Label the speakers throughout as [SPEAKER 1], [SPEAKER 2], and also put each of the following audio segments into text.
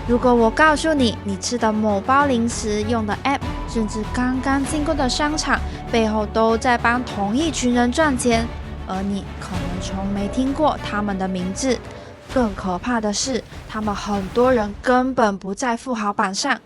[SPEAKER 1] 如果我告诉你，你吃的某包零食用的 App， 甚至刚刚经过的商场，背后都在帮同一群人赚钱，而你可能从没听过他们的名字。更可怕的是，他们很多人根本不在富豪榜上。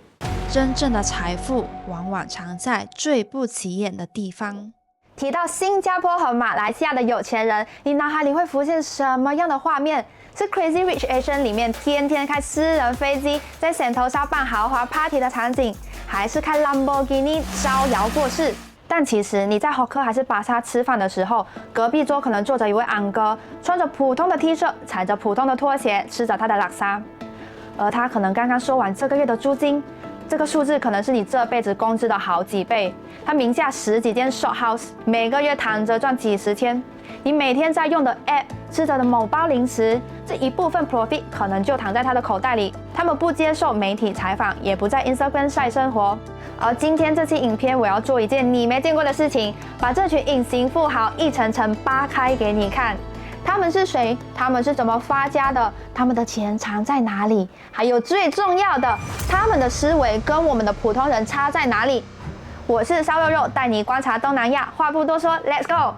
[SPEAKER 1] 真正的财富往往藏在最不起眼的地方。
[SPEAKER 2] 提到新加坡和马来西亚的有钱人，你脑海里会浮现什么样的画面？是 Crazy Rich Asian 里面天天开私人飞机，在枕头上办豪华 party 的场景，还是开 Lamborghini 招摇过市？但其实你在好客还是巴萨吃饭的时候，隔壁桌可能坐着一位安哥，穿着普通的 T 恤，踩着普通的拖鞋，吃着他的拉沙，而他可能刚刚收完这个月的租金。这个数字可能是你这辈子工资的好几倍。他名下10几间 shop house， 每个月躺着赚几十千。你每天在用的 app， 吃着的某包零食，这一部分 profit 可能就躺在他的口袋里。他们不接受媒体采访，也不在 Instagram 晒生活。而今天这期影片，我要做一件你没见过的事情，把这群隐形富豪一层层扒开给你看。他们是谁？他们是怎么发家的？他们的钱藏在哪里？还有最重要的，他们的思维跟我们的普通人差在哪里？我是烧肉肉，带你观察东南亚。话不多说 ，Let's go！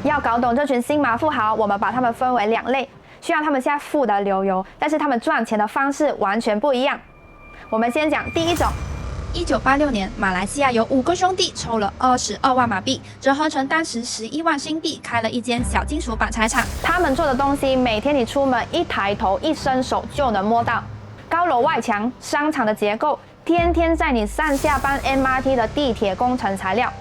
[SPEAKER 2] 要搞懂这群新马富豪，我们把他们分为2类。虽然他们现在富得流油，但是他们赚钱的方式完全不一样。我们先讲第一种。
[SPEAKER 1] 1986年，马来西亚有5个兄弟筹了22万马币，折合成当时11万新币，开了一间小金属板材厂。
[SPEAKER 2] 他们做的东西，每天你出门一抬头一伸手就能摸到。高楼外墙、商场的结构，天天在你上下班 MRT 的地铁工程材料。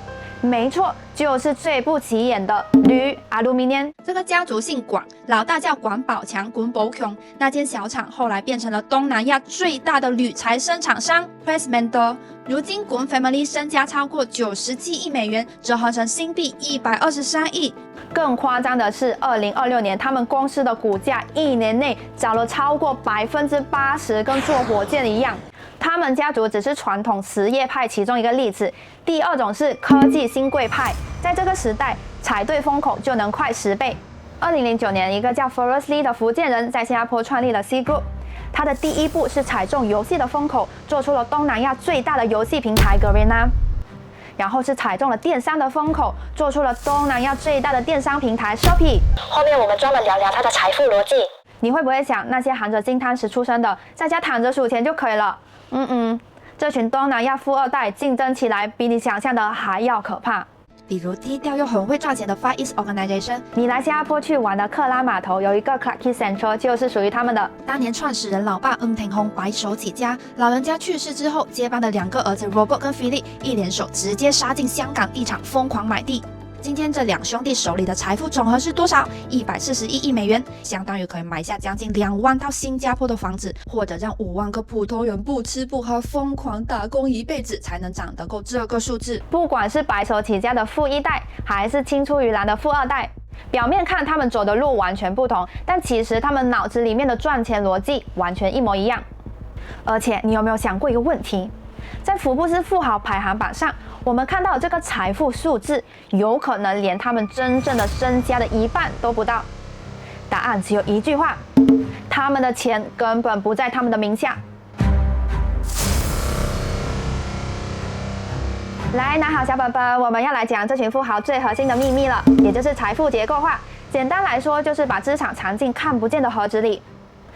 [SPEAKER 2] 没错，就是最不起眼的铝 aluminium。
[SPEAKER 1] 这个家族姓管，老大叫管宝强，管宝强。那间小厂后来变成了东南亚最大的铝材生产商 Pressmento。如今管 Family 身家超过97亿美元，折合成新币123亿。
[SPEAKER 2] 更夸张的是，2026年他们公司的股价1年内涨了超过80%，跟坐火箭一样。他们家族只是传统实业派其中一个例子。第二种是科技新贵派，在这个时代踩对风口就能快10倍。2009年，一个叫 Forrest Lee 的福建人在新加坡创立了 C Group。他的第一步是踩中游戏的风口，做出了东南亚最大的游戏平台 Garena。然后是踩中了电商的风口，做出了东南亚最大的电商平台 Shopee。后面我们专门聊聊他的财富逻辑。你会不会想，那些含着金汤匙出生的，在家躺着数钱就可以了？这群东南亚富二代竞争起来比你想象的还要可怕。
[SPEAKER 1] 比如低调又很会赚钱的 Far East Organization。
[SPEAKER 2] 你来新加坡去玩的克拉码头有一个 Clarke Quay Central 就是属于他们的。
[SPEAKER 1] 当年创始人老爸廷宏白手起家，老人家去世之后，接班的2个儿子 Robert 跟 Philip 一联手直接杀进香港地产，疯狂买地。今天这2兄弟手里的财富总和是多少？141亿美元，相当于可以买下将近2万套新加坡的房子，或者让5万个普通人不吃不喝疯狂打工一辈子才能涨得够这个数字。
[SPEAKER 2] 不管是白手起家的富一代，还是青出于蓝的富二代，表面看他们走的路完全不同，但其实他们脑子里面的赚钱逻辑完全一模一样。而且你有没有想过一个问题？在福布斯富豪排行榜上，我们看到这个财富数字，有可能连他们真正的身家的1半都不到。答案只有一句话：他们的钱根本不在他们的名下。来，拿好小本本，我们要来讲这群富豪最核心的秘密了，也就是财富结构化。简单来说，就是把资产藏进看不见的盒子里。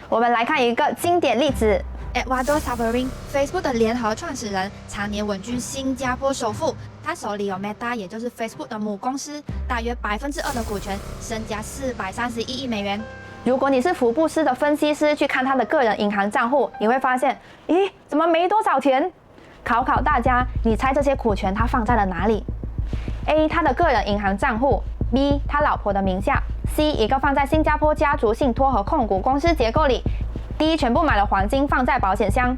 [SPEAKER 2] 我们来看一个经典例子。
[SPEAKER 1] Eduardo Saverin Facebook 的联合创始人，常年稳居新加坡首富。他手里有 Meta， 也就是 Facebook 的母公司，大约2%的股权，身家431亿美元。
[SPEAKER 2] 如果你是福布斯的分析师，去看他的个人银行账户，你会发现，咦，怎么没多少钱？考考大家，你猜这些股权他放在了哪里 ？A. 他的个人银行账户 ；B. 他老婆的名下 ；C. 一个放在新加坡家族信托和控股公司结构里。D 全部买了黄金放在保险箱。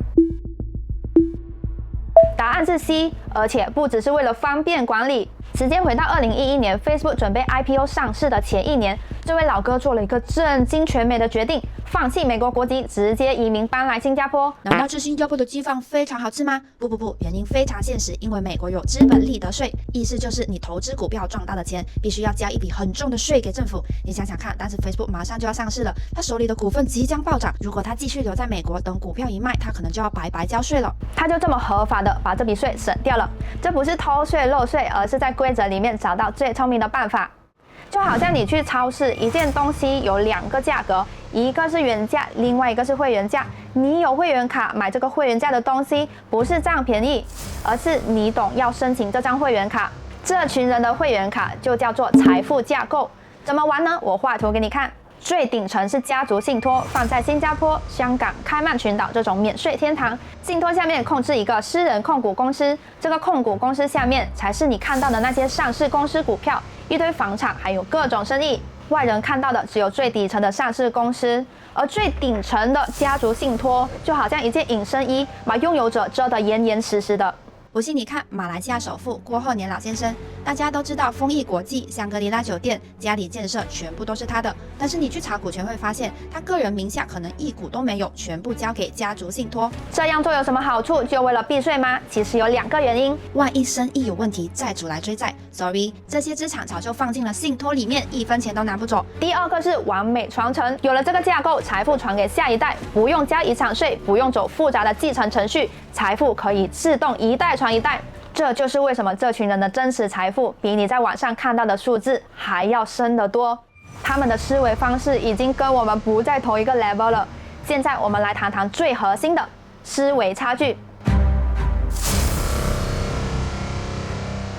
[SPEAKER 2] 答案是 C， 而且不只是为了方便管理。时间回到2011年 ，Facebook 准备 IPO 上市的前一年，这位老哥做了一个震惊全美的决定，放弃美国国籍，直接移民搬来新加坡。
[SPEAKER 1] 难道吃新加坡的鸡饭非常好吃吗？不，原因非常现实，因为美国有资本利得税，意思就是你投资股票赚到的钱，必须要交一笔很重的税给政府。你想想看，但是 Facebook 马上就要上市了，他手里的股份即将暴涨，如果他继续留在美国，等股票一卖，他可能就要白白交税了。
[SPEAKER 2] 他就这么合法的把这笔税省掉了，这不是偷税漏税，而是在规则里面找到最聪明的办法。就好像你去超市，一件东西有2个价格，一个是原价，另外一个是会员价。你有会员卡买这个会员价的东西，不是占便宜，而是你懂要申请这张会员卡。这群人的会员卡就叫做财富架构。怎么玩呢？我画图给你看。最顶层是家族信托，放在新加坡、香港、开曼群岛这种免税天堂。信托下面控制一个私人控股公司，这个控股公司下面才是你看到的那些上市公司股票、一堆房产，还有各种生意。外人看到的只有最底层的上市公司，而最顶层的家族信托就好像一件隐身衣，把拥有者遮得严严实实的。
[SPEAKER 1] 不信你看，马来西亚首富郭鹤年老先生，大家都知道丰益国际、香格里拉酒店、嘉里建设全部都是他的，但是你去查股权会发现，他个人名下可能一股都没有，全部交给家族信托。
[SPEAKER 2] 这样做有什么好处？就为了避税吗？其实有2个原因。
[SPEAKER 1] 万一生意有问题，债主来追债 ，sorry， 这些资产早就放进了信托里面，1分钱都拿不走。
[SPEAKER 2] 第2个是完美传承，有了这个架构，财富传给下一代，不用交遗产税，不用走复杂的继承程序，财富可以自动一代传一代。这就是为什么这群人的真实财富比你在网上看到的数字还要深得多。他们的思维方式已经跟我们不在同一个 level 了。现在我们来谈谈最核心的思维差距。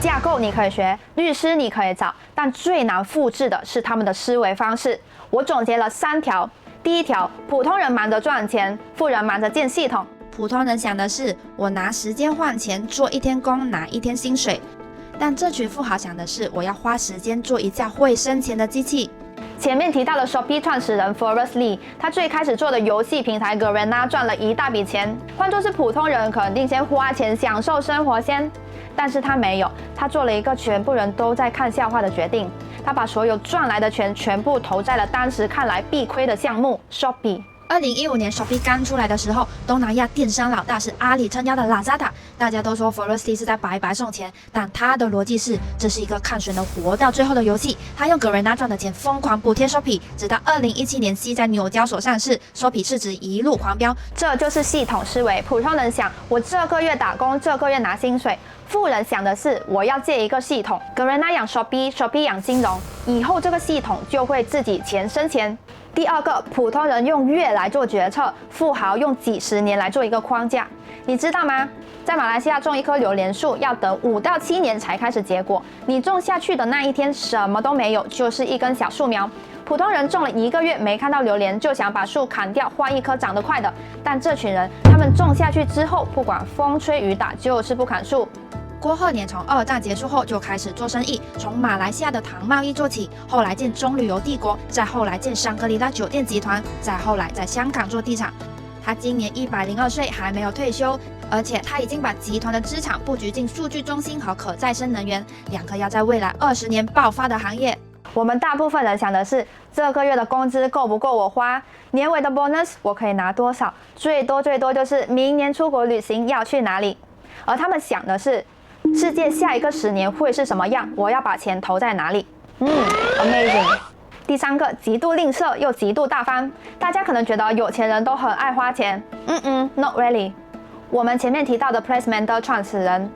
[SPEAKER 2] 架构你可以学，律师你可以找，但最难复制的是他们的思维方式。我总结了3条。第1条，普通人忙着赚钱，富人忙着建系统。
[SPEAKER 1] 普通人想的是，我拿时间换钱，做1天工拿1天薪水。但这群富豪想的是，我要花时间做一架会生钱的机器。
[SPEAKER 2] 前面提到的 Shopee 创始人 Forrest Li， 他最开始做的游戏平台 Garena 赚了一大笔钱。换作是普通人，肯定先花钱享受生活先。但是他没有，他做了一个全部人都在看笑话的决定。他把所有赚来的钱全部投在了当时看来必亏的项目 Shopee。
[SPEAKER 1] 2015年 Shopee 刚出来的时候，东南亚电商老大是阿里撑腰的 Lazada， 大家都说 Forrest 是在白白送钱，但他的逻辑是，这是一个看谁能活到最后的游戏。他用 Garena 赚的钱疯狂补贴 Shopee， 直到2017年 C 在纽交所上市 ，Shopee 市值一路狂飙。
[SPEAKER 2] 这就是系统思维。普通人想，我这个月打工，这个月拿薪水；富人想的是，我要借一个系统 ，Garena 养 Shopee，Shopee 养金融，以后这个系统就会自己钱生钱。第2个，普通人用月来做决策，富豪用几10年来做一个框架。你知道吗？在马来西亚种一棵榴莲树要等5到7年才开始结果，你种下去的那一天什么都没有，就是一根小树苗。普通人种了1个月没看到榴莲，就想把树砍掉，换一棵长得快的。但这群人，他们种下去之后，不管风吹雨打，就是不砍树。
[SPEAKER 1] 郭鹤年从2战结束后就开始做生意，从马来西亚的糖贸易做起，后来建中旅游帝国，再后来建香格里拉酒店集团，再后来在香港做地产。他今年102岁，还没有退休，而且他已经把集团的资产布局进数据中心和可再生能源，2个要在未来20年爆发的行业。
[SPEAKER 2] 我们大部分人想的是，这个月的工资够不够我花？年尾的 bonus 我可以拿多少？最多就是明年出国旅行要去哪里？而他们想的是，世界下一个10年会是什么样？我要把钱投在哪里？Amazing。第3个，极度吝啬又极度大方。大家可能觉得有钱人都很爱花钱，Not really。我们前面提到的 Placement 的创始人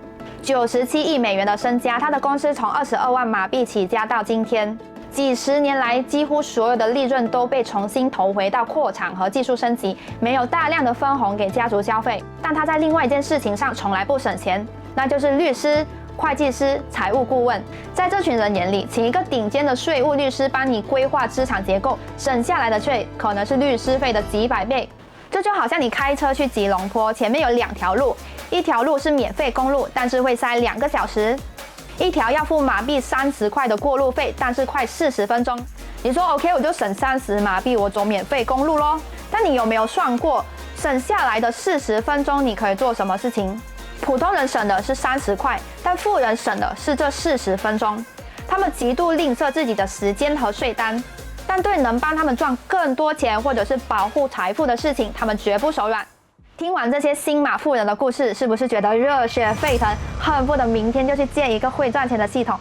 [SPEAKER 2] ，97亿美元的身家，他的公司从22万马币起家到今天，几10年来几乎所有的利润都被重新投回到扩产和技术升级，没有大量的分红给家族消费。但他在另外一件事情上从来不省钱，那就是律师、会计师、财务顾问。在这群人眼里，请一个顶尖的税务律师帮你规划资产结构，省下来的税可能是律师费的几百倍。这就好像你开车去吉隆坡，前面有2条路，一条路是免费公路，但是会塞2个小时；一条要付马币30块的过路费，但是快40分钟。你说 OK， 我就省30马币，我走免费公路咯。但你有没有算过，省下来的40分钟你可以做什么事情？普通人省的是30块，但富人省的是这40分钟。他们极度吝啬自己的时间和税单，但对能帮他们赚更多钱或者是保护财富的事情，他们绝不手软。听完这些新马富人的故事，是不是觉得热血沸腾，恨不得明天就去建一个会赚钱的系统？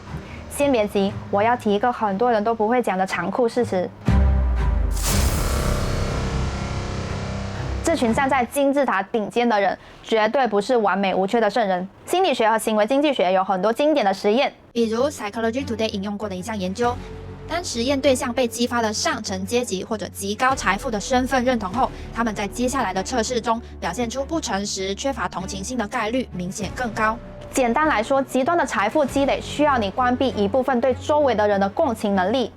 [SPEAKER 2] 先别急，我要提一个很多人都不会讲的残酷事实。这群站在金字塔顶尖的人，绝对不是完美无缺的圣人。心理学和行为经济学有很多经典的实验，
[SPEAKER 1] 比如 Psychology Today 引用过的一项研究，当实验对象被激发了上层阶级或者极高财富的身份认同后，他们在接下来的测试中表现出不诚实、缺乏同情心的概率明显更高。
[SPEAKER 2] 简单来说，极端的财富积累需要你关闭一部分对周围的人的共情能力。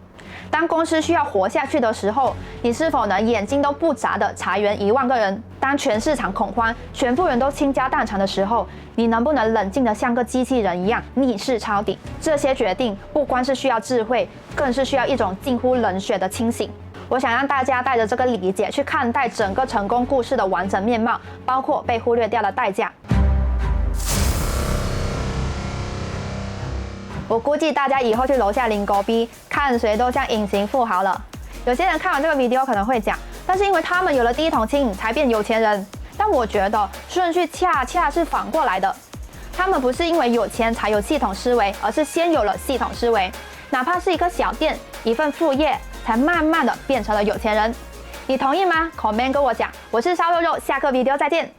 [SPEAKER 2] 当公司需要活下去的时候，你是否能眼睛都不眨的裁员1万个人？当全市场恐慌，全部人都倾家荡产的时候，你能不能冷静的像个机器人一样逆势抄底？这些决定不光是需要智慧，更是需要一种近乎冷血的清醒。我想让大家带着这个理解去看待整个成功故事的完整面貌，包括被忽略掉的代价。我估计大家以后去楼下领狗逼，看谁都像隐形富豪了。有些人看完这个 video 可能会讲，但是因为他们有了第一桶金才变有钱人。但我觉得顺序恰恰是反过来的，他们不是因为有钱才有系统思维，而是先有了系统思维，哪怕是一个小店、一份副业，才慢慢的变成了有钱人。你同意吗？ comment 跟我讲。我是烧肉肉，下个 video 再见。